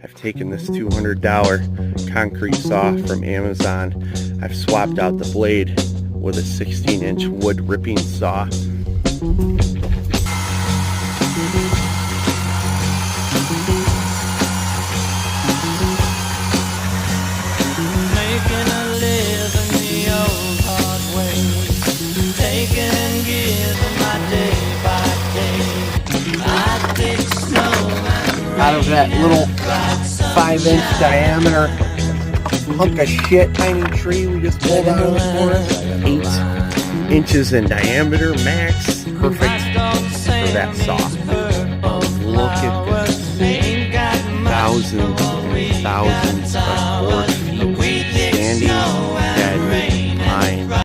I've taken this $200 concrete saw from Amazon. I've swapped out the blade with a 16-inch wood ripping saw. Making a living the old hard way, taking and giving my day by day. I take snow out of that little 5-inch diameter hunk of shit tiny tree we just pulled out of the forest. 8 inches in diameter max. Perfect for that saw. Look at this. Thousands and thousands of board feet standing